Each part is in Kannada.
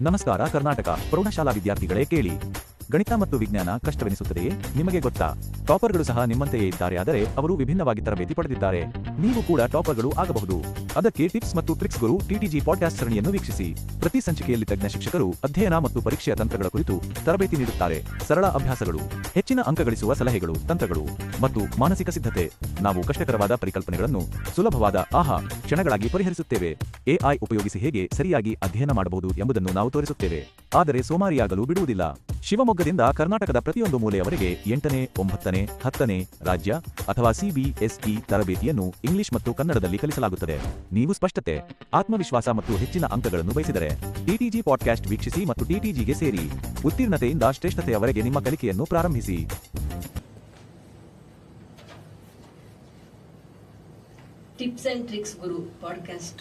ನಮಸ್ಕಾರ ಕರ್ನಾಟಕ ಪ್ರೌಢಶಾಲಾ ವಿದ್ಯಾರ್ಥಿಗಳೇ ಕೇಳಿ. ಗಣಿತ ಮತ್ತು ವಿಜ್ಞಾನ ಕಷ್ಟವೆನಿಸುತ್ತದೆಯೇ? ನಿಮಗೆ ಗೊತ್ತಾ? ಟಾಪರ್ಗಳು ಸಹ ನಿಮ್ಮಂತೆಯೇ ಇದ್ದಾರೆ, ಆದರೆ ಅವರು ವಿಭಿನ್ನವಾಗಿ ತರಬೇತಿ ಪಡೆದಿದ್ದಾರೆ. ನೀವು ಕೂಡ ಟಾಪರ್ಗಳು ಆಗಬಹುದು. ಅದಕ್ಕೆ ಟಿಪ್ಸ್ ಮತ್ತು ಟ್ರಿಕ್ಸ್ ಗುರು ಟಿಟಿಜಿ ಪಾಡ್ಕಾಸ್ಟ್ ಸರಣಿಯನ್ನು ವೀಕ್ಷಿಸಿ. ಪ್ರತಿ ಸಂಚಿಕೆಯಲ್ಲಿ ತಜ್ಞ ಶಿಕ್ಷಕರು ಅಧ್ಯಯನ ಮತ್ತು ಪರೀಕ್ಷೆಯ ತಂತ್ರಗಳ ಕುರಿತು ತರಬೇತಿ ನೀಡುತ್ತಾರೆ. ಸರಳ ಅಭ್ಯಾಸಗಳು, ಹೆಚ್ಚಿನ ಅಂಕ ಗಳಿಸುವ ಸಲಹೆಗಳು, ತಂತ್ರಗಳು ಮತ್ತು ಮಾನಸಿಕ ಸಿದ್ಧತೆ. ನಾವು ಕಷ್ಟಕರವಾದ ಪರಿಕಲ್ಪನೆಗಳನ್ನು ಸುಲಭವಾದ ಕ್ಷಣಗಳಾಗಿ ಪರಿಹರಿಸುತ್ತೇವೆ. ಎಐ ಉಪಯೋಗಿಸಿ ಹೇಗೆ ಸರಿಯಾಗಿ ಅಧ್ಯಯನ ಮಾಡಬಹುದು ಎಂಬುದನ್ನು ನಾವು ತೋರಿಸುತ್ತೇವೆ, ಆದರೆ ಸೋಮಾರಿಯಾಗಲು ಬಿಡುವುದಿಲ್ಲ. ಶಿವಮೊಗ್ಗದಿಂದ ಕರ್ನಾಟಕದ ಪ್ರತಿಯೊಂದು ಮೂಲೆಯವರೆಗೆ 8ನೇ, 9ನೇ, 10ನೇ ರಾಜ್ಯ ಅಥವಾ ಸಿಬಿಎಸ್ಇ ತರಬೇತಿಯನ್ನು ಇಂಗ್ಲಿಷ್ ಮತ್ತು ಕನ್ನಡದಲ್ಲಿ ಕಲಿಸಲಾಗುತ್ತದೆ. ನೀವು ಸ್ಪಷ್ಟತೆ, ಆತ್ಮವಿಶ್ವಾಸ ಮತ್ತು ಹೆಚ್ಚಿನ ಅಂಕಗಳನ್ನು ಬಯಸಿದರೆ ಟಿಟಿಜಿ ಪಾಡ್ಕಾಸ್ಟ್ ವೀಕ್ಷಿಸಿ ಮತ್ತು ಟಿಟಿಜಿಗೆ ಸೇರಿ. ಉತ್ತೀರ್ಣತೆಯಿಂದ ಶ್ರೇಷ್ಠತೆಯವರೆಗೆ ನಿಮ್ಮ ಕಲಿಕೆಯನ್ನು ಪ್ರಾರಂಭಿಸಿ. Tips and tricks Guru podcast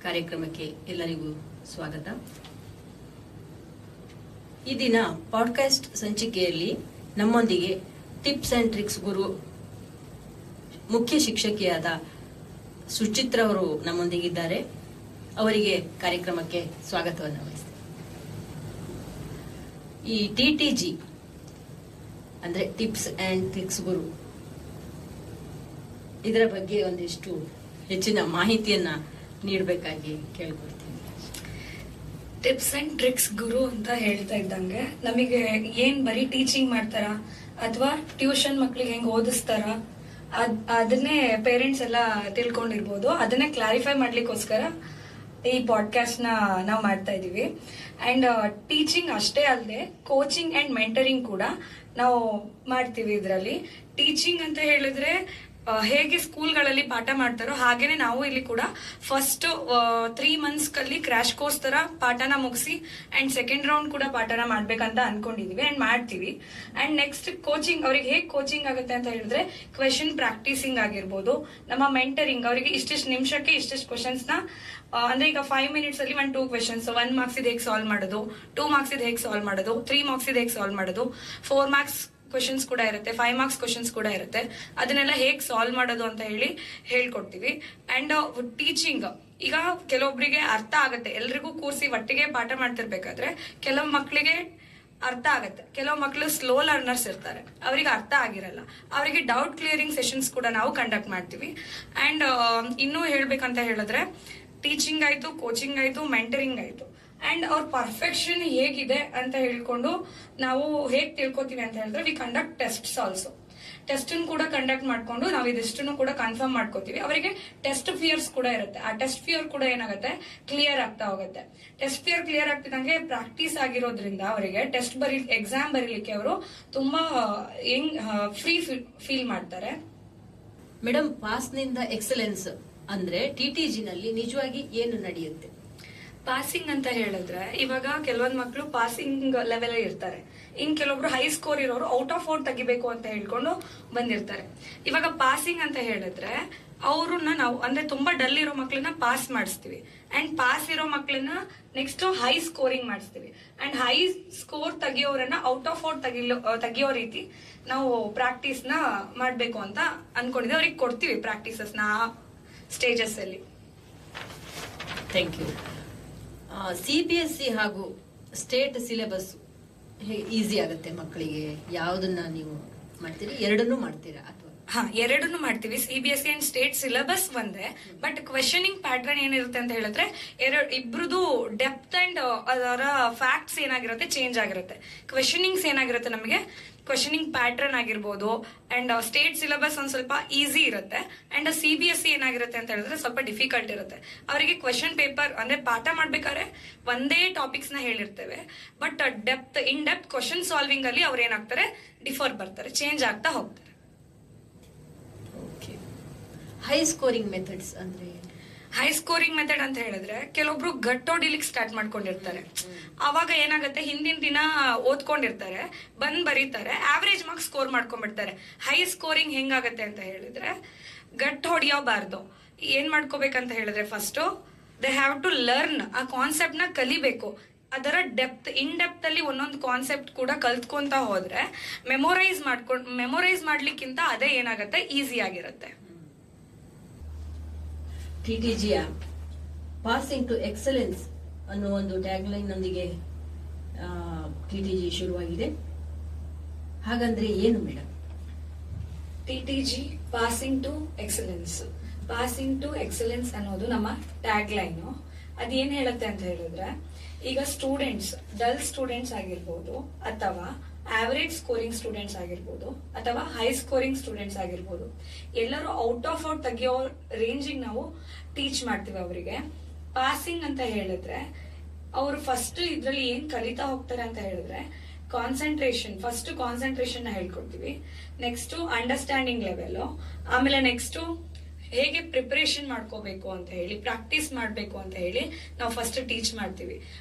ಕಾರ್ಯಕ್ರಮಕ್ಕೆ ಎಲ್ಲರಿಗೂ ಸ್ವಾಗತ. ಈ ದಿನ ಪಾಡ್ಕಾಸ್ಟ್ ಸಂಚಿಕೆಯಲ್ಲಿ ನಮ್ಮೊಂದಿಗೆ ಟಿಪ್ಸ್ ಅಂಡ್ ಟ್ರಿಕ್ಸ್ ಗುರು ಮುಖ್ಯ ಶಿಕ್ಷಕಿಯಾದ ಸುಚಿತ್ರ ಅವರು ನಮ್ಮೊಂದಿಗಿದ್ದಾರೆ. ಅವರಿಗೆ ಕಾರ್ಯಕ್ರಮಕ್ಕೆ ಸ್ವಾಗತವನ್ನು ವಹಿಸ್ತೇನೆ. ಈ ಟಿಟಿಜಿ ಅಂದ್ರೆ ಟಿಪ್ಸ್ ಅಂಡ್ ಟ್ರಿಕ್ಸ್ ಗುರು, ಇದರ ಬಗ್ಗೆ ಒಂದಿಷ್ಟು ಹೆಚ್ಚಿನ ಮಾಹಿತಿಯನ್ನ ನೀಡಬೇಕಾಗಿ ಕೇಳ್ಕೊಳ್ತೀನಿ. ಟಿಪ್ಸ್ ಅಂಡ್ ಟ್ರಿಕ್ಸ್ ಗುರು ಅಂತ ಹೇಳ್ತಾ ಇದ್ದಂಗೆ ನಮಗೆ ಏನ್ ಬರೀ ಟೀಚಿಂಗ್ ಮಾಡ್ತಾರ ಅಥವಾ ಟ್ಯೂಷನ್ ಮಕ್ಳಿಗೆ ಹೆಂಗ್ ಓದಿಸ್ತಾರ ಅದನ್ನೇ ಪೇರೆಂಟ್ಸ್ ಎಲ್ಲ ತಿಳ್ಕೊಂಡಿರ್ಬೋದು. ಅದನ್ನೇ ಕ್ಲಾರಿಫೈ ಮಾಡ್ಲಿಕ್ಕೋಸ್ಕರ ಈ ಪಾಡ್ಕಾಸ್ಟ್ ನಾವು ಮಾಡ್ತಾ ಇದೀವಿ. ಅಂಡ್ ಟೀಚಿಂಗ್ ಅಷ್ಟೇ ಅಲ್ಲದೆ ಕೋಚಿಂಗ್ ಅಂಡ್ ಮೆಂಟರಿಂಗ್ ಕೂಡ ನಾವು ಮಾಡ್ತೀವಿ. ಇದರಲ್ಲಿ ಟೀಚಿಂಗ್ ಅಂತ ಹೇಳಿದ್ರೆ ಹೇಗೆ ಸ್ಕೂಲ್ಗಳಲ್ಲಿ ಪಾಠ ಮಾಡ್ತಾರೋ ಹಾಗೇನೆ ನಾವು ಇಲ್ಲಿ ಕೂಡ ಫಸ್ಟ್ 3 months ಕಲ್ಲಿ ಕ್ರಾಶ್ ಕೋರ್ಸ್ ತರ ಪಾಠನ ಮುಗಿಸಿ ಅಂಡ್ ಸೆಕೆಂಡ್ ರೌಂಡ್ ಕೂಡ ಪಾಠನ ಮಾಡ್ಬೇಕಂತ ಅನ್ಕೊಂಡಿದೀವಿ ಅಂಡ್ ಮಾಡ್ತೀವಿ. ಅಂಡ್ ನೆಕ್ಸ್ಟ್ ಕೋಚಿಂಗ್, ಅವ್ರಿಗೆ ಹೇಗೆ ಕೋಚಿಂಗ್ ಆಗುತ್ತೆ ಅಂತ ಹೇಳಿದ್ರೆ ಕ್ವೆಶನ್ ಪ್ರಾಕ್ಟೀಸಿಂಗ್ ಆಗಿರ್ಬೋದು, ನಮ್ಮ ಮೆಂಟರಿಂಗ್, ಅವರಿಗೆ ಇಷ್ಟಿಷ್ಟು ನಿಮಿಷಕ್ಕೆ ಇಷ್ಟಿಷ್ಟು ಕ್ವೆಶನ್ಸ್ ನ ಅಂದ್ರೆ ಈಗ 5 minutes ಅಲ್ಲಿ 2 questions, 1 marks ಇದು ಹೇಗೆ ಸಾಲ್ವ್ ಮಾಡೋದು, 2 marks ಇದು ಹೇಗೆ ಸಾಲ್ವ್ ಮಾಡೋದು, 3 marks ಇದು ಹೇಗೆ ಸಾಲ್ವ್ ಮಾಡೋದು, 4 marks ಕ್ವಶನ್ಸ್ ಕೂಡ ಇರುತ್ತೆ, 5 marks ಕ್ವಶನ್ಸ್ ಕೂಡ ಇರುತ್ತೆ. ಅದನ್ನೆಲ್ಲ ಹೇಗೆ ಸಾಲ್ವ್ ಮಾಡೋದು ಅಂತ ಹೇಳ್ಕೊಡ್ತೀವಿ. ಅಂಡ್ ಟೀಚಿಂಗ್ ಈಗ ಕೆಲವೊಬ್ಬರಿಗೆ ಅರ್ಥ ಆಗುತ್ತೆ, ಎಲ್ರಿಗೂ ಕೂರಿಸಿ ಒಟ್ಟಿಗೆ ಪಾಠ ಮಾಡ್ತಿರ್ಬೇಕಾದ್ರೆ ಕೆಲವು ಮಕ್ಕಳಿಗೆ ಅರ್ಥ ಆಗುತ್ತೆ, ಕೆಲವು ಮಕ್ಕಳು ಸ್ಲೋ ಲರ್ನರ್ಸ್ ಇರ್ತಾರೆ, ಅವರಿಗೆ ಅರ್ಥ ಆಗಿರಲ್ಲ. ಅವರಿಗೆ ಡೌಟ್ ಕ್ಲಿಯರಿಂಗ್ ಸೆಷನ್ಸ್ ಕೂಡ ನಾವು ಕಂಡಕ್ಟ್ ಮಾಡ್ತೀವಿ. ಅಂಡ್ ಇನ್ನೂ ಹೇಳ್ಬೇಕಂತ ಹೇಳಿದ್ರೆ ಟೀಚಿಂಗ್ ಆಯ್ತು, ಕೋಚಿಂಗ್ ಆಯ್ತು, ಮೆಂಟರಿಂಗ್ ಆಯ್ತು. ಅಂಡ್ ಅವ್ರ ಪರ್ಫೆಕ್ಷನ್ ಹೇಗಿದೆ ಅಂತ ಹೇಳ್ಕೊಂಡು ನಾವು ಹೇಗ್ ತಿಳ್ಕೊತೀವಿ ಅಂತ ಹೇಳಿದ್ರೆ we conduct tests also. Test ಕೂಡ ಕಂಡಕ್ಟ್ ಮಾಡ್ಕೊಂಡು ನಾವು ಇದಿಷ್ಟನ್ನು ಕೂಡ ಕನ್ಫರ್ಮ್ ಮಾಡ್ಕೋತೀವಿ. ಅವರಿಗೆ ಟೆಸ್ಟ್ ಫಿಯರ್ಸ್ ಕೂಡ ಇರುತ್ತೆ. ಆ ಟೆಸ್ಟ್ ಫಿಯರ್ ಕೂಡ ಏನಾಗುತ್ತೆ, ಕ್ಲಿಯರ್ ಆಗ್ತಾ ಹೋಗುತ್ತೆ. ಟೆಸ್ಟ್ ಫಿಯರ್ ಕ್ಲಿಯರ್ ಆಗ್ತಿದ್ದಂಗೆ ಪ್ರಾಕ್ಟೀಸ್ ಆಗಿರೋದ್ರಿಂದ ಅವರಿಗೆ ಎಕ್ಸಾಮ್ ಬರೀಲಿಕ್ಕೆ ಅವರು ತುಂಬಾ ಫ್ರೀ ಫೀಲ್ ಮಾಡ್ತಾರೆ. ಮೇಡಮ್, ಪಾಸ್ ನಿಂದ ಎಕ್ಸಲೆನ್ಸ್ ಅಂದ್ರೆ ಟಿಟಿಜಿ ನಲ್ಲಿ ನಿಜವಾಗಿ ಏನು ನಡೆಯುತ್ತೆ? ಪಾಸಿಂಗ್ ಅಂತ ಹೇಳಿದ್ರೆ ಇವಾಗ ಕೆಲವೊಂದ್ ಮಕ್ಳು ಪಾಸಿಂಗ್ ಲೆವೆಲ್ ಇರ್ತಾರೆ, ಇನ್ ಕೆಲವೊಬ್ರು ಹೈ ಸ್ಕೋರ್ ಇರೋರು ಔಟ್ ಆಫ್ 4 ತೆಗಿಬೇಕು ಅಂತ ಹೇಳ್ಕೊಂಡು ಬಂದಿರ್ತಾರೆ. ಇವಾಗ ಪಾಸಿಂಗ್ ಅಂತ ಹೇಳಿದ್ರೆ ಅವ್ರನ್ನ ನಾವು ಅಂದ್ರೆ ತುಂಬಾ ಡಲ್ ಇರೋ ಮಕ್ಳನ್ನ ಪಾಸ್ ಮಾಡಿಸ್ತೀವಿ ಅಂಡ್ ಪಾಸ್ ಇರೋ ಮಕ್ಳನ್ನ ನೆಕ್ಸ್ಟ್ ಹೈ ಸ್ಕೋರಿಂಗ್ ಮಾಡಿಸ್ತೀವಿ. ಅಂಡ್ ಹೈ ಸ್ಕೋರ್ ತೆಗಿಯೋರನ್ನ ಔಟ್ ಆಫ್ 4 ತೆಗಿಯೋ ರೀತಿ ನಾವು ಪ್ರಾಕ್ಟೀಸ್ ನ ಮಾಡ್ಬೇಕು ಅಂತ ಅನ್ಕೊಂಡಿದ್ವಿ. ಅವ್ರಿಗೆ ಕೊಡ್ತೀವಿ ಪ್ರಾಕ್ಟೀಸಸ್ ನ ಸ್ಟೇಜಸ್ ಅಲ್ಲಿ. Thank you. ಸಿಬಿಎಸ್ಇ ಹಾಗೂ ಸ್ಟೇಟ್ ಸಿಲೆಬಸ್ ಈಸಿ ಆಗುತ್ತೆ ಮಕ್ಕಳಿಗೆ? ಯಾವ್ದನ್ನ ನೀವು ಮಾಡ್ತೀರಿ? ಎರಡನ್ನೂ ಮಾಡ್ತೀರಾ ಅಥವಾ? ಎರಡನ್ನು ಮಾಡ್ತೀವಿ. ಸಿಬಿಎಸ್ಇ ಅಂಡ್ ಸ್ಟೇಟ್ ಸಿಲೆಬಸ್ ಒಂದೇ, ಬಟ್ ಕ್ವೆಶನಿಂಗ್ ಪ್ಯಾಟರ್ನ್ ಏನಿರುತ್ತೆ ಅಂತ ಹೇಳಿದ್ರೆ ಇಬ್ರದು ಡೆಪ್ತ್ ಅಂಡ್ ಅದರ ಫ್ಯಾಕ್ಟ್ಸ್ ಏನಾಗಿರುತ್ತೆ ಚೇಂಜ್ ಆಗಿರುತ್ತೆ. ಕ್ವೆಶನಿಂಗ್ಸ್ ಏನಾಗಿರುತ್ತೆ ನಮಗೆ ಕ್ವೆಶನಿಂಗ್ ಪ್ಯಾಟರ್ನ್ ಆಗಿರ್ಬೋದು. ಅಂಡ್ ಸ್ಟೇಟ್ ಸಿಲೆಬಸ್ ಒಂದ್ ಸ್ವಲ್ಪ ಈಸಿ ಇರುತ್ತೆ ಅಂಡ್ ಸಿಬಿಎಸ್ಇ ಏನಾಗಿರುತ್ತೆ ಅಂತ ಹೇಳಿದ್ರೆ ಸ್ವಲ್ಪ ಡಿಫಿಕಲ್ಟ್ ಇರುತ್ತೆ. ಅವರಿಗೆ ಕ್ವೆಶನ್ ಪೇಪರ್ ಅಂದ್ರೆ ಪಾಠ ಮಾಡ್ಬೇಕಾದ್ರೆ ಒಂದೇ ಟಾಪಿಕ್ಸ್ ನ ಹೇಳಿರ್ತೇವೆ, but in depth question solving ಅಲ್ಲಿ ಅವ್ರು ಏನಾಗ್ತಾರೆ, ಡಿಫರ್ ಬರ್ತಾರೆ, ಚೇಂಜ್ ಆಗ್ತಾ ಹೋಗ್ತಾರೆ. ಹೈ ಸ್ಕೋರಿಂಗ್ ಮೆಥಡ್ಸ್ ಅಂದ್ರೆ? ಹೈ ಸ್ಕೋರಿಂಗ್ ಮೆಥಡ್ ಅಂತ ಹೇಳಿದ್ರೆ ಕೆಲವೊಬ್ರು ಗಟ್ಟೋಡಿಲಿಕ್ಕೆ ಸ್ಟಾರ್ಟ್ ಮಾಡ್ಕೊಂಡಿರ್ತಾರೆ. ಅವಾಗ ಏನಾಗುತ್ತೆ, ಹಿಂದಿನ ದಿನ ಓದ್ಕೊಂಡಿರ್ತಾರೆ, ಬಂದ್ ಬರೀತಾರೆ, ಆವರೇಜ್ ಮಾರ್ಕ್ಸ್ ಸ್ಕೋರ್ ಮಾಡ್ಕೊಂಡ್ಬಿಡ್ತಾರೆ. ಹೈ ಸ್ಕೋರಿಂಗ್ ಹೆಂಗಾಗತ್ತೆ ಅಂತ ಹೇಳಿದ್ರೆ ಗಟ್ ಹೊಡಿಯೋಬಾರ್ದು. ಏನ್ ಮಾಡ್ಕೋಬೇಕಂತ ಹೇಳಿದ್ರೆ first they have to learn, ಆ ಕಾನ್ಸೆಪ್ಟ್ ನ ಕಲಿಬೇಕು. ಅದರ ಇನ್ ಡೆಪ್ತ್ ಅಲ್ಲಿ ಒಂದೊಂದು ಕಾನ್ಸೆಪ್ಟ್ ಕೂಡ ಕಲ್ತ್ಕೊಂತ ಹೋದ್ರೆ ಮೆಮೊರೈಸ್ ಮಾಡ್ಲಿಕ್ಕಿಂತ ಅದೇ ಏನಾಗುತ್ತೆ, ಈಸಿ ಆಗಿರುತ್ತೆ. TTG app, Passing to Excellence ಅನ್ನೋ ಒಂದು ಟ್ಯಾಗ್ಲೈನ್ ನೊಂದಿಗೆ ಟಿಟಿಜಿ ಶುರುವಾಗಿದೆ. ಹಾಗಂದ್ರೆ ಏನು madam? TTG passing to excellence. Passing to excellence ಅನ್ನೋದು ನಮ್ಮ ಟ್ಯಾಗ್ ಲೈನ್. ಅದೇನ್ ಹೇಳುತ್ತೆ ಅಂತ ಹೇಳಿದ್ರೆ, ಈಗ ಸ್ಟೂಡೆಂಟ್ಸ್, ಡಲ್ ಸ್ಟೂಡೆಂಟ್ಸ್ ಆಗಿರ್ಬೋದು, ಅಥವಾ ಆವರೇಜ್ ಸ್ಕೋರಿಂಗ್ ಸ್ಟೂಡೆಂಟ್ಸ್ ಆಗಿರ್ಬೋದು, ಅಥವಾ ಹೈ ಸ್ಕೋರಿಂಗ್ ಸ್ಟೂಡೆಂಟ್ಸ್ ಆಗಿರ್ಬೋದು, ಎಲ್ಲರೂ ಔಟ್ ಆಫ್ ಔಟ್ ತೆಗಿಯೋ ರೇಂಜಿಗೆ ನಾವು ಟೀಚ್ ಮಾಡ್ತೀವಿ ಅವರಿಗೆ. ಪಾಸಿಂಗ್ ಅಂತ ಹೇಳಿದ್ರೆ ಅವರು ಫಸ್ಟ್ ಇದ್ರಲ್ಲಿ ಏನ್ ಕಲಿತಾ ಹೋಗ್ತಾರೆ ಅಂತ ಹೇಳಿದ್ರೆ, ಕಾನ್ಸಂಟ್ರೇಷನ್, ಫಸ್ಟ್ ಕಾನ್ಸಂಟ್ರೇಷನ್ ಹೇಳ್ಕೊಡ್ತೀವಿ. ನೆಕ್ಸ್ಟ್ ಅಂಡರ್ಸ್ಟ್ಯಾಂಡಿಂಗ್ ಲೆವೆಲ್, ಆಮೇಲೆ ನೆಕ್ಸ್ಟ್ ಹೇಗೆ ಪ್ರಿಪರೇಷನ್ ಮಾಡ್ಕೋಬೇಕು ಅಂತ ಹೇಳಿ, ಪ್ರಾಕ್ಟೀಸ್ ಮಾಡ್ಬೇಕು ಅಂತ ಹೇಳಿ ನಾವು ಫಸ್ಟ್ ಟೀಚ್ ಮಾಡ್ತೀವಿ.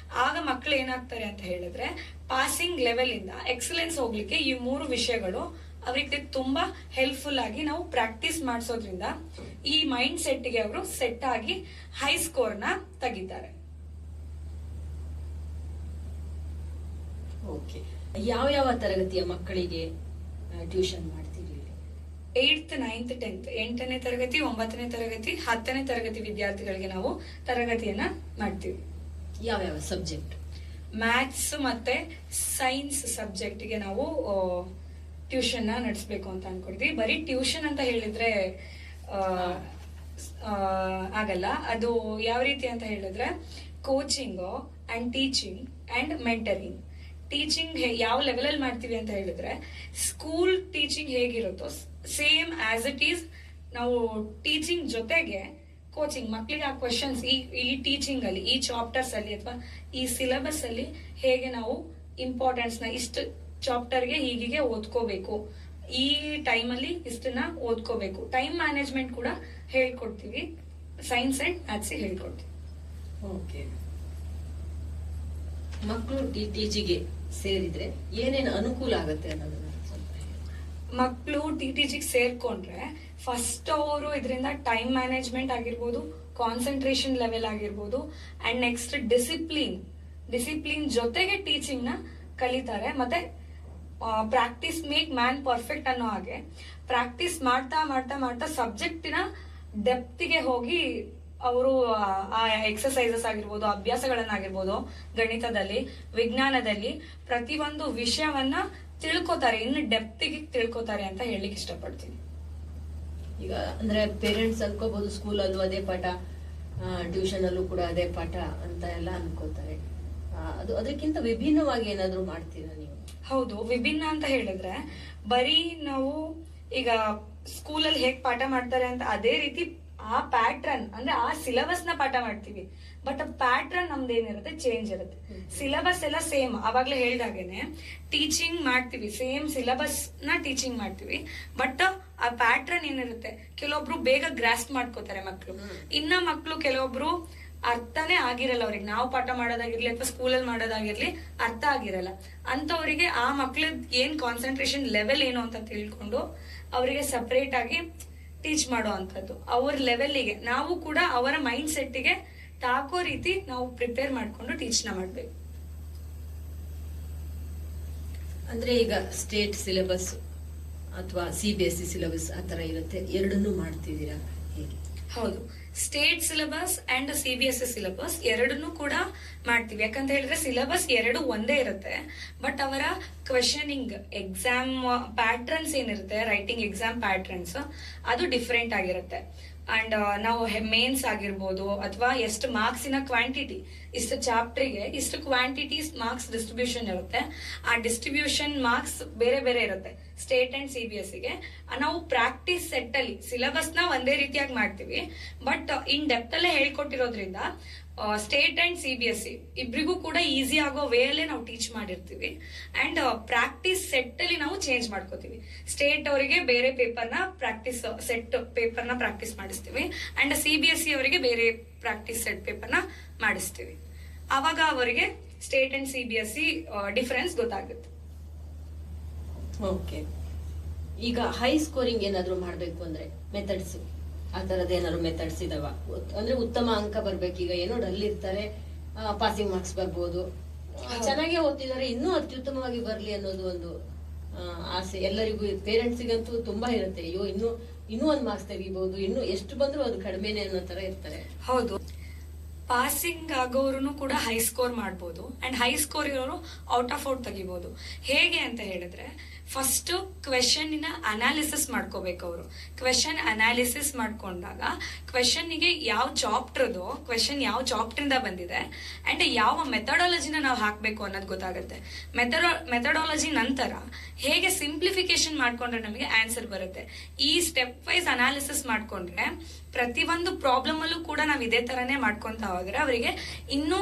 ಆಗ ಮಕ್ಳು ಏನಾಗ್ತಾರೆ ಅಂತ ಹೇಳಿದ್ರೆ, ಪಾಸಿಂಗ್ ಲೆವೆಲ್ ಇಂದ ಎಕ್ಸಲೆನ್ಸ್ ಹೋಗ್ಲಿಕ್ಕೆ ಈ 3 ವಿಷಯಗಳು ಅವರಿಗೆ ತುಂಬಾ ಹೆಲ್ಪ್ಫುಲ್ ಆಗಿ ನಾವು ಪ್ರಾಕ್ಟೀಸ್ ಮಾಡಿಸೋದ್ರಿಂದ ಈ ಮೈಂಡ್ ಸೆಟ್ ಗೆ ಅವರು ಸೆಟ್ ಆಗಿ ಹೈ ಸ್ಕೋರ್ ನ ತೆಗಿತಾರೆ. ಓಕೆ, ಯಾವ ತರಗತಿಯ ಮಕ್ಕಳಿಗೆ ಟ್ಯೂಷನ್ ಮಾಡ್ತೀರಿ? 8th, 9th, 10th, 8ನೇ ತರಗತಿ, 9ನೇ ತರಗತಿ, 10ನೇ ತರಗತಿ ವಿದ್ಯಾರ್ಥಿಗಳಿಗೆ ನಾವು ತರಗತಿಯನ್ನ ಮಾಡ್ತೀವಿ. ಯಾವ ಸಬ್ಜೆಕ್ಟ್? ಮ್ಯಾಥ್ಸ್ ಮತ್ತೆ ಸೈನ್ಸ್ ಸಬ್ಜೆಕ್ಟ್ ಗೆ ನಾವು ಟ್ಯೂಷನ್ ನ ನಡೆಸಬೇಕು ಅಂತ ಅನ್ಕೊಳ್ತೀವಿ. ಬರೀ ಟ್ಯೂಷನ್ ಅಂತ ಹೇಳಿದ್ರೆ ಆಗಲ್ಲ. ಅದು ಯಾವ ರೀತಿ ಅಂತ ಹೇಳಿದ್ರೆ, coaching and teaching and mentoring. Teaching ಯಾವ ಲೆವೆಲ್ ಅಲ್ಲಿ ಮಾಡ್ತೀವಿ ಅಂತ ಹೇಳಿದ್ರೆ, ಸ್ಕೂಲ್ ಟೀಚಿಂಗ್ ಹೇಗಿರುತ್ತೋ ಸೇಮ್ ಆಸ್ ಇಟ್ ಈಸ್ ನಾವು ಟೀಚಿಂಗ್ ಜೊತೆಗೆ ಕೋಚಿಂಗ್, ಮಕ್ಕಳಿಗೆ ಆ ಕ್ವೆಶನ್ಸ್ ಈ ಟೀಚಿಂಗ್ ಅಲ್ಲಿ, ಈ ಚಾಪ್ಟರ್ಸ್ ಅಲ್ಲಿ ಅಥವಾ ಈ ಸಿಲೆಬಸ್ ಅಲ್ಲಿ ಹೇಗೆ ನಾವು ಇಂಪಾರ್ಟೆನ್ಸ್ ನ, ಇಷ್ಟು ಚಾಪ್ಟರ್ಗೆ ಹೀಗೆ ಓದ್ಕೋಬೇಕು, ಈ ಟೈಮ್ ಅಲ್ಲಿ ಇಷ್ಟನ್ನ ಓದ್ಕೋಬೇಕು, ಟೈಮ್ ಮ್ಯಾನೇಜ್ಮೆಂಟ್ ಕೂಡ ಹೇಳ್ಕೊಡ್ತೀವಿ. ಸೈನ್ಸ್ ಅಂಡ್ ಮ್ಯಾಥ್ಸ್ ಹೇಳ್ಕೊಡ್ತೀವಿ. ಓಕೆ, ಮಕ್ಕಳು ಟಿಟಿಜಿಗೆ ಸೇರಿದ್ರೆ ಏನೇನು ಅನುಕೂಲ ಆಗುತ್ತೆ ಅನ್ನೋದನ್ನ ಸ್ವಲ್ಪ ಹೇಳಿ. ಮಕ್ಕಳು ಟಿಟಿಜಿಗೆ ಸೇರ್ಕೊಂಡ್ರೆ ಫಸ್ಟ್ ಅವರು ಇದರಿಂದ ಟೈಮ್ ಮ್ಯಾನೇಜ್ಮೆಂಟ್ ಆಗಿರ್ಬೋದು, ಕಾನ್ಸಂಟ್ರೇಷನ್ ಲೆವೆಲ್ ಆಗಿರ್ಬೋದು, ಅಂಡ್ ನೆಕ್ಸ್ಟ್ ಡಿಸಿಪ್ಲಿನ್ ಜೊತೆಗೆ ಟೀಚಿಂಗ್ ನ ಕಲಿತಾರೆ. ಮತ್ತೆ ಪ್ರಾಕ್ಟೀಸ್ ಮೇಕ್ ಮ್ಯಾನ್ ಪರ್ಫೆಕ್ಟ್ ಅನ್ನೋ ಹಾಗೆ ಪ್ರಾಕ್ಟೀಸ್ ಮಾಡ್ತಾ ಮಾಡ್ತಾ ಮಾಡ್ತಾ ಸಬ್ಜೆಕ್ಟಿನ ಡೆಪ್ತಿಗೆ ಹೋಗಿ ಅವರು ಆ ಎಕ್ಸರ್ಸೈಸಸ್ ಆಗಿರ್ಬೋದು, ಅಭ್ಯಾಸಗಳನ್ನಾಗಿರ್ಬೋದು, ಗಣಿತದಲ್ಲಿ, ವಿಜ್ಞಾನದಲ್ಲಿ ಪ್ರತಿಯೊಂದು ವಿಷಯವನ್ನ ತಿಳ್ಕೊತಾರೆ, ಇನ್ನು ಡೆಪ್ತಿಗೆ ತಿಳ್ಕೊತಾರೆ ಅಂತ ಹೇಳಲಿಕ್ಕೆ ಇಷ್ಟಪಡ್ತೀನಿ. ಈಗ ಅಂದ್ರೆ ಪೇರೆಂಟ್ಸ್ ಅನ್ಕೋಬಹುದು ಸ್ಕೂಲಲ್ಲೂ ಅದೇ ಪಾಠ, ಟ್ಯೂಷನ್ ಅಲ್ಲೂ ಕೂಡ ಅದೇ ಪಾಠ ಅಂತ ಎಲ್ಲ ಅನ್ಕೋತಾರೆ. ಅದಕ್ಕಿಂತ ವಿಭಿನ್ನವಾಗಿ ಏನಾದ್ರು ಮಾಡ್ತೀರಾ ನೀವು? ಹೌದು, ವಿಭಿನ್ನ ಅಂತ ಹೇಳಿದ್ರೆ ಬರೀ ನಾವು ಈಗ ಸ್ಕೂಲಲ್ಲಿ ಹೇಗ್ ಪಾಠ ಮಾಡ್ತಾರೆ ಅಂತ ಅದೇ ರೀತಿ ಆ ಪ್ಯಾಟ್ರನ್ ಅಂದ್ರೆ ಆ ಸಿಲೆಬಸ್ ನ ಪಾಠ ಮಾಡ್ತೀವಿ. ಬಟ್ ಪ್ಯಾಟ್ರನ್ ನಮ್ದೇನಿರುತ್ತೆ ಚೇಂಜ್ ಇರುತ್ತೆ. ಸಿಲೆಬಸ್ ಎಲ್ಲ ಸೇಮ್, ಅವಾಗ್ಲೇ ಹೇಳ್ದಾಗೇನೆ ಟೀಚಿಂಗ್ ಮಾಡ್ತೀವಿ, ಸೇಮ್ ಸಿಲೆಬಸ್ ನ ಟೀಚಿಂಗ್ ಮಾಡ್ತೀವಿ. ಬಟ್ ಆ ಪ್ಯಾಟ್ರನ್ ಏನಿರುತ್ತೆ, ಕೆಲವೊಬ್ರು ಬೇಗ ಗ್ರಾಸ್ಪ್ ಮಾಡ್ಕೋತಾರೆ ಮಕ್ಳು, ಇನ್ನ ಮಕ್ಳು ಕೆಲವೊಬ್ರು ಅರ್ಥನೇ ಆಗಿರಲ್ಲ ಅವ್ರಿಗೆ. ನಾವು ಪಾಠ ಮಾಡೋದಾಗಿರ್ಲಿ ಅಥವಾ ಸ್ಕೂಲಲ್ಲಿ ಮಾಡೋದಾಗಿರ್ಲಿ ಅರ್ಥ ಆಗಿರಲ್ಲ. ಅಂತವರಿಗೆ ಆ ಮಕ್ಳದ್ ಏನ್ ಕಾನ್ಸಂಟ್ರೇಷನ್ ಲೆವೆಲ್ ಏನು ಅಂತ ತಿಳ್ಕೊಂಡು ಅವರಿಗೆ ಸಪರೇಟ್ ಆಗಿ ಟೀಚ್ ಮಾಡೋ ಅಂತದ್ದು. ಅವ್ರ ಲೆವೆಲ್ಗೆ ನಾವು ಕೂಡ ಅವರ ಮೈಂಡ್ ಸೆಟ್ಗೆ ತಾಕೋ ರೀತಿ ನಾವು ಪ್ರಿಪೇರ್ ಮಾಡ್ಕೊಂಡು ಟೀಚ್ ನ ಮಾಡ್ಬೇಕು. ಅಂದ್ರೆ ಈಗ ಸ್ಟೇಟ್ ಸಿಲೆಬಸ್ ಅಥವಾ CBSE ಸಿಲೆಬಸ್ ಆತರ ಇರುತ್ತೆ, ಎರಡನ್ನೂ ಮಾಡ್ತಿದ್ದೀರಾ ಹೇಗೆ? ಹೌದು, state syllabus and CBSE syllabus ಎರಡನ್ನೂ ಕೂಡ ಮಾಡ್ತೀವಿ. ಯಾಕಂತ ಹೇಳಿದ್ರೆ ಸಿಲೆಬಸ್ ಎರಡು ಒಂದೇ ಇರುತ್ತೆ, ಬಟ್ ಅವರ ಕ್ವೆಶನಿಂಗ್ ಎಕ್ಸಾಮ್ ಪ್ಯಾಟ್ರನ್ಸ್ ಏನಿರುತ್ತೆ, ರೈಟಿಂಗ್ ಎಕ್ಸಾಮ್ ಪ್ಯಾಟ್ರನ್ಸ್ ಅದು ಡಿಫ್ರೆಂಟ್ ಆಗಿರುತ್ತೆ. ಅಂಡ್ ನಾವು ಮೇನ್ಸ್ ಆಗಿರ್ಬೋದು ಅಥವಾ ಎಷ್ಟು ಮಾರ್ಕ್ಸಿನ ಕ್ವಾಂಟಿಟಿ, ಇಷ್ಟು ಚಾಪ್ಟರ್ಗೆ ಇಷ್ಟು ಕ್ವಾಂಟಿಟೀಸ್ ಮಾರ್ಕ್ಸ್ ಡಿಸ್ಟ್ರಿಬ್ಯೂಷನ್ ಇರುತ್ತೆ. ಆ ಡಿಸ್ಟ್ರಿಬ್ಯೂಷನ್ ಮಾರ್ಕ್ಸ್ ಬೇರೆ ಬೇರೆ ಇರುತ್ತೆ ಸ್ಟೇಟ್ ಅಂಡ್ CBSEಗೆ. ನಾವು ಪ್ರಾಕ್ಟೀಸ್ ಸೆಟ್ ಅಲ್ಲಿ ಸಿಲೆಬಸ್ ನ ಒಂದೇ ರೀತಿಯಾಗಿ ಮಾಡ್ತೀವಿ, ಬಟ್ ಇನ್ ಡೆಪ್ತ್ ಅಲ್ಲೇ ಹೇಳ್ಕೊಟ್ಟಿರೋದ್ರಿಂದ ಸ್ಟೇಟ್ ಅಂಡ್ CBSE ಇಬ್ರಿಗೂ ಕೂಡ ಈಸಿ ಆಗೋ ವೇ ಅಲ್ಲೇ ನಾವು ಟೀಚ್ ಮಾಡಿರ್ತೀವಿ. ಅಂಡ್ ಪ್ರಾಕ್ಟೀಸ್ ಸೆಟ್ ಅಲ್ಲಿ ನಾವು ಚೇಂಜ್ ಮಾಡ್ಕೋತೀವಿ. ಸ್ಟೇಟ್ ಅವರಿಗೆ ಬೇರೆ ಪೇಪರ್ನ ಪ್ರಾಕ್ಟೀಸ್ ಸೆಟ್ ಪೇಪರ್ನ ಪ್ರಾಕ್ಟೀಸ್ ಮಾಡಿಸ್ತೀವಿ, ಅಂಡ್ CBSE ಅವರಿಗೆ ಬೇರೆ ಪ್ರಾಕ್ಟೀಸ್ ಸೆಟ್ ಪೇಪರ್ನ ಮಾಡಿಸ್ತೀವಿ. ಅವಾಗ ಅವರಿಗೆ ಸ್ಟೇಟ್ ಅಂಡ್ CBSE ಡಿಫರೆನ್ಸ್ ಗೊತ್ತಾಗುತ್ತೆ. ಓಕೆ, ಈಗ ಹೈ ಸ್ಕೋರಿಂಗ್ ಏನಾದ್ರು ಮಾಡ್ಬೇಕು ಅಂದ್ರೆ ಮೆಥಡ್ಸ್, ಆ ತರದ ಏನಾದ್ರು ಮೆಥಡ್ಸ್ ಇದಾವ? ಅಂದ್ರೆ ಉತ್ತಮ ಅಂಕ ಬರ್ಬೇಕು, ಈಗ ಏನೋ ಡಲ್ ಇರ್ತಾರೆ, ಪಾಸಿಂಗ್ ಮಾರ್ಕ್ಸ್ ಬರ್ಬೋದು, ಚೆನ್ನಾಗೇ ಓದ್ತಿದ್ದಾರೆ, ಇನ್ನೂ ಅತ್ಯುತ್ತಮವಾಗಿ ಬರ್ಲಿ ಅನ್ನೋದು ಒಂದು ಆಸೆ ಎಲ್ಲರಿಗೂ, ಪೇರೆಂಟ್ಸಿಗಂತೂ ತುಂಬಾ ಇರುತ್ತೆ. ಅಯ್ಯೋ ಇನ್ನೂ ಒಂದ್ ಮಾರ್ಕ್ಸ್ ತೆಗಿಬಹುದು, ಇನ್ನು ಎಷ್ಟು ಬಂದ್ರು ಅದು ಕಡಿಮೆನೆ ಅನ್ನೋ ತರ ಇರ್ತಾರೆ. ಹೌದು, ಪಾಸಿಂಗ್ ಆಗೋರು ಕೂಡ ಹೈ ಸ್ಕೋರ್ ಮಾಡ್ಬೋದು ಅಂಡ್ ಹೈ ಸ್ಕೋರ್ ಇರೋರು ಔಟ್ ಆಫ್ ಔಟ್ ತೆಗಿಬಹುದು. ಹೇಗೆ ಅಂತ ಹೇಳಿದ್ರೆ ಫಸ್ಟ್ ಕ್ವೆಶನ್ ಅನಾಲಿಸಿಸ್ ಮಾಡ್ಕೋಬೇಕು ಅವರು. ಕ್ವೆಶನ್ ಅನಾಲಿಸಿಸ್ ಮಾಡ್ಕೊಂಡಾಗ ಕ್ವೆಶನ್ಗೆ ಯಾವ ಚಾಪ್ಟರ್ದು ಕ್ವೆಶನ್ ಯಾವ ಚಾಪ್ಟರ್ ಇಂದ ಬಂದಿದೆ ಅಂಡ್ ಯಾವ ಮೆಥಡಾಲಜಿನ ನಾವು ಹಾಕ್ಬೇಕು ಅನ್ನೋದು ಗೊತ್ತಾಗುತ್ತೆ. ಮೆಥಡಾಲಜಿ ನಂತರ ಹೇಗೆ ಸಿಂಪ್ಲಿಫಿಕೇಶನ್ ಮಾಡ್ಕೊಂಡ್ರೆ ನಮಗೆ ಆನ್ಸರ್ ಬರುತ್ತೆ. ಈ ಸ್ಟೆಪ್ ವೈಸ್ ಅನಾಲಿಸಿಸ್ ಮಾಡ್ಕೊಂಡ್ರೆ ಪ್ರತಿಯೊಂದು ಪ್ರಾಬ್ಲಮ್ ಅಲ್ಲೂ ಕೂಡ ನಾವು ಇದೇ ತರನೇ ಮಾಡ್ಕೊಂತ ಹೋದ್ರೆ ಅವರಿಗೆ ಇನ್ನೂ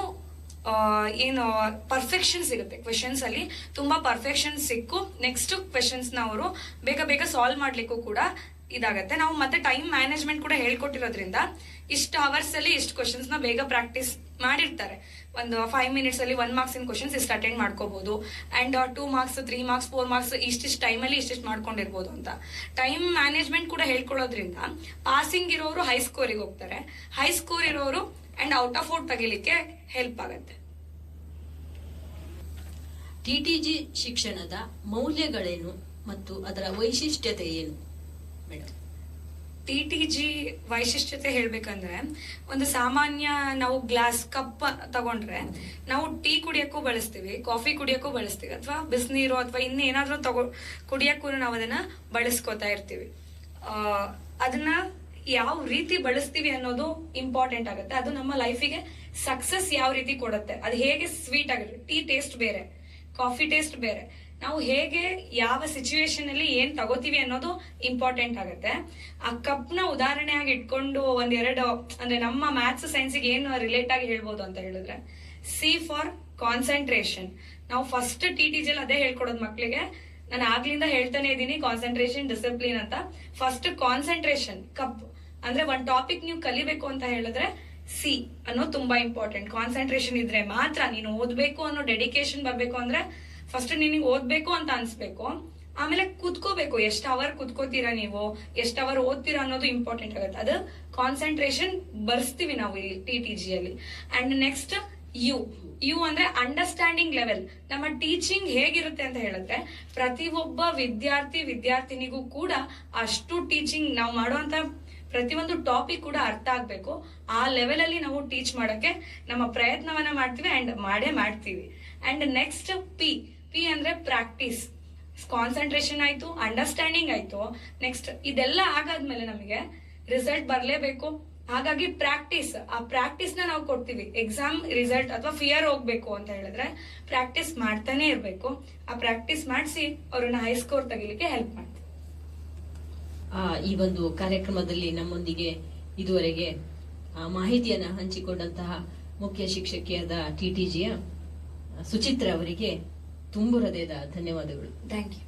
ಏನು ಪರ್ಫೆಕ್ಷನ್ ಸಿಗುತ್ತೆ. ಕ್ವೆಶನ್ಸ್ ಅಲ್ಲಿ ತುಂಬಾ ಪರ್ಫೆಕ್ಷನ್ ಸಿಕ್ಕು ನೆಕ್ಸ್ಟ್ ಕ್ವೆಶನ್ಸ್ ನ ಅವರು ಬೇಗ ಬೇಗ ಸಾಲ್ವ್ ಮಾಡ್ಲಿಕ್ಕೂ ಕೂಡ ಇದಾಗತ್ತೆ. ನಾವು ಮತ್ತೆ ಟೈಮ್ ಮ್ಯಾನೇಜ್ಮೆಂಟ್ ಕೂಡ ಹೇಳ್ಕೊಟ್ಟಿರೋದ್ರಿಂದ ಇಷ್ಟು ಅವರ್ಸ್ ಅಲ್ಲಿ ಇಷ್ಟು ಕ್ವೆಶನ್ಸ್ ನ ಬೇಗ ಪ್ರಾಕ್ಟೀಸ್ ಮಾಡಿರ್ತಾರೆ. ಒಂದು 5 ಮಿನಿಟ್ಸ್ ಅಲ್ಲಿ 1 ಮಾರ್ಕ್ಸ್ ಇನ್ ಕ್ವೆಶನ್ಸ್ ಇಷ್ಟು ಅಟೆಂಡ್ ಮಾಡ್ಕೋಬಹುದು ಅಂಡ್ 2 ಮಾರ್ಕ್ಸ್ 3 ಮಾರ್ಕ್ಸ್ 4 ಮಾರ್ಕ್ಸ್ ಇಷ್ಟಿಷ್ಟು ಟೈಮ್ ಅಲ್ಲಿ ಇಷ್ಟಿಷ್ಟು ಮಾಡ್ಕೊಂಡಿರ್ಬೋದು ಅಂತ ಟೈಮ್ ಮ್ಯಾನೇಜ್ಮೆಂಟ್ ಕೂಡ ಹೇಳ್ಕೊಳ್ಳೋದ್ರಿಂದ ಪಾಸಿಂಗ್ ಇರೋರು ಹೈ ಸ್ಕೋರಿಗೆ ಹೋಗ್ತಾರೆ, ಹೈ ಸ್ಕೋರ್ ಇರೋರು ಅಂಡ್ ಔಟ್ ಆಫ್ ಔಟ್ ತೆಗಿಲಿಕ್ಕೆ ಹೆಲ್ಪ್ ಆಗುತ್ತೆ. ಟಿಟಿಜಿ ಶಿಕ್ಷಣದ ಮೌಲ್ಯಗಳೇನು ಮತ್ತು ಅದರ ವೈಶಿಷ್ಟ್ಯತೆ ಏನು ಮೇಡಮ್? ಟಿಟಿಜಿ ವೈಶಿಷ್ಟ್ಯತೆ ಹೇಳ್ಬೇಕಂದ್ರೆ ಒಂದು ಸಾಮಾನ್ಯ ನಾವು ಗ್ಲಾಸ್ ಕಪ್ ತಗೊಂಡ್ರೆ ನಾವು ಟೀ ಕುಡಿಯಕ್ಕೂ ಬಳಸ್ತೀವಿ, ಕಾಫಿ ಕುಡಿಯಕ್ಕೂ ಬಳಸ್ತೀವಿ, ಅಥವಾ ಬಿಸಿನೀರು ಅಥವಾ ಇನ್ನೇನಾದ್ರೂ ಕುಡಿಯಕ್ಕೂ ನಾವು ಅದನ್ನ ಬಳಸ್ಕೊತಾ ಇರ್ತೀವಿ. ಅದನ್ನ ಯಾವ ರೀತಿ ಬಳಸ್ತೀವಿ ಅನ್ನೋದು ಇಂಪಾರ್ಟೆಂಟ್ ಆಗುತ್ತೆ. ಅದು ನಮ್ಮ ಲೈಫಿಗೆ ಸಕ್ಸಸ್ ಯಾವ ರೀತಿ ಕೊಡುತ್ತೆ, ಅದು ಹೇಗೆ ಸ್ವೀಟ್ ಆಗಿರುತ್ತೆ. ಟೀ ಟೇಸ್ಟ್ ಬೇರೆ, ಕಾಫಿ ಟೇಸ್ಟ್ ಬೇರೆ. ನಾವು ಹೇಗೆ ಯಾವ ಸಿಚುವೇಶನ್ ಅಲ್ಲಿ ಏನ್ ತಗೋತೀವಿ ಅನ್ನೋದು ಇಂಪಾರ್ಟೆಂಟ್ ಆಗುತ್ತೆ. ಆ ಕಪ್ ನ ಉದಾಹರಣೆಯಾಗಿ ಇಟ್ಕೊಂಡು ಒಂದೆರಡು ಅಂದ್ರೆ ನಮ್ಮ ಮ್ಯಾಥ್ಸ್ ಸೈನ್ಸ್ಗೆ ಏನು ರಿಲೇಟ್ ಆಗಿ ಹೇಳ್ಬೋದು ಅಂತ ಹೇಳಿದ್ರೆ, ಸಿ ಫಾರ್ ಕಾನ್ಸಂಟ್ರೇಷನ್. ನಾವು ಫಸ್ಟ್ ಟಿಟಿಜಿಲ್ ಅದೇ ಹೇಳ್ಕೊಡೋದು ಮಕ್ಳಿಗೆ. ನಾನು ಆಗ್ಲಿಂದ ಹೇಳ್ತಾನೆ ಇದ್ದೀನಿ ಕಾನ್ಸಂಟ್ರೇಷನ್ ಡಿಸಿಪ್ಲಿನ್ ಅಂತ. ಫಸ್ಟ್ ಕಾನ್ಸಂಟ್ರೇಷನ್ ಕಪ್ ಅಂದ್ರೆ ಒಂದ್ ಟಾಪಿಕ್ ನೀವು ಕಲಿಬೇಕು ಅಂತ ಹೇಳಿದ್ರೆ ಸಿ ಅನ್ನೋದು ತುಂಬಾ ಇಂಪಾರ್ಟೆಂಟ್. ಕಾನ್ಸಂಟ್ರೇಷನ್ ಇದ್ರೆ ಮಾತ್ರ ನೀನು ಓದ್ಬೇಕು ಅನ್ನೋ ಡೆಡಿಕೇಶನ್ ಬರ್ಬೇಕು. ಅಂದ್ರೆ ಫಸ್ಟ್ ನಿನಗೆ ಓದ್ಬೇಕು ಅಂತ ಅನ್ಸ್ಬೇಕು, ಆಮೇಲೆ ಕುತ್ಕೋಬೇಕು. ಎಷ್ಟು ಅವರ್ ಕುತ್ಕೋತೀರಾ ನೀವು, ಎಷ್ಟು ಅವರ್ ಓದ್ತೀರಾ ಅನ್ನೋದು ಇಂಪಾರ್ಟೆಂಟ್ ಆಗುತ್ತೆ. ಅದು ಕಾನ್ಸಂಟ್ರೇಷನ್ ಬರ್ಸ್ತೀವಿ ನಾವು ಇಲ್ಲಿ ಟಿಟಿಜಿ ಅಲ್ಲಿ. ಅಂಡ್ ನೆಕ್ಸ್ಟ್ ಯು ಅಂದ್ರೆ ಅಂಡರ್ಸ್ಟ್ಯಾಂಡಿಂಗ್ ಲೆವೆಲ್. ನಮ್ಮ ಟೀಚಿಂಗ್ ಹೇಗಿರುತ್ತೆ ಅಂತ ಹೇಳಿದ್ರೆ ಪ್ರತಿಯೊಬ್ಬ ವಿದ್ಯಾರ್ಥಿನಿಗೂ ಕೂಡ ಅಷ್ಟು ಟೀಚಿಂಗ್ ನಾವು ಮಾಡುವಂತ ಪ್ರತಿಯೊಂದು ಟಾಪಿಕ್ ಕೂಡ ಅರ್ಥ ಆಗ್ಬೇಕು. ಆ ಲೆವೆಲ್ ಅಲ್ಲಿ ನಾವು ಟೀಚ್ ಮಾಡಕ್ಕೆ ನಮ್ಮ ಪ್ರಯತ್ನವನ್ನ ಮಾಡ್ತೀವಿ ಅಂಡ್ ಮಾಡೇ ಮಾಡ್ತೀವಿ. ಅಂಡ್ ನೆಕ್ಸ್ಟ್ ಪಿ ಅಂದ್ರೆ ಪ್ರಾಕ್ಟೀಸ್. ಕಾನ್ಸಂಟ್ರೇಷನ್ ಆಯ್ತು, ಅಂಡರ್ಸ್ಟ್ಯಾಂಡಿಂಗ್ ಆಯ್ತು, ನೆಕ್ಸ್ಟ್ ಇದೆಲ್ಲ ಆಗಾದ್ಮೇಲೆ ನಮಗೆ ರಿಸಲ್ಟ್ ಬರ್ಲೇಬೇಕು. ಹಾಗಾಗಿ ಪ್ರಾಕ್ಟೀಸ್, ಆ ಪ್ರಾಕ್ಟೀಸ್ ನ ನಾವು ಕೊಡ್ತೀವಿ. ಎಕ್ಸಾಮ್ ರಿಸಲ್ಟ್ ಅಥವಾ ಫಿಯರ್ ಹೋಗ್ಬೇಕು ಅಂತ ಹೇಳಿದ್ರೆ ಪ್ರಾಕ್ಟೀಸ್ ಮಾಡ್ತಾನೆ ಇರ್ಬೇಕು. ಆ ಪ್ರಾಕ್ಟೀಸ್ ಮಾಡಿಸಿ ಅವ್ರನ್ನ ಹೈ ಸ್ಕೋರ್ ತೆಗಿಲಿಕ್ಕೆ ಹೆಲ್ಪ್ ಮಾಡ್ತೀವಿ. ಈ ಒಂದು ಕಾರ್ಯಕ್ರಮದಲ್ಲಿ ನಮ್ಮೊಂದಿಗೆ ಇದುವರೆಗೆ ಮಾಹಿತಿಯನ್ನ ಹಂಚಿಕೊಂಡಂತಹ ಮುಖ್ಯ ಶಿಕ್ಷಕಿಯಾದ ಟಿಟಿಜಿಯ ಸುಚಿತ್ರ ಅವರಿಗೆ ತುಂಬು ಹೃದಯದ ಧನ್ಯವಾದಗಳು. Thank you.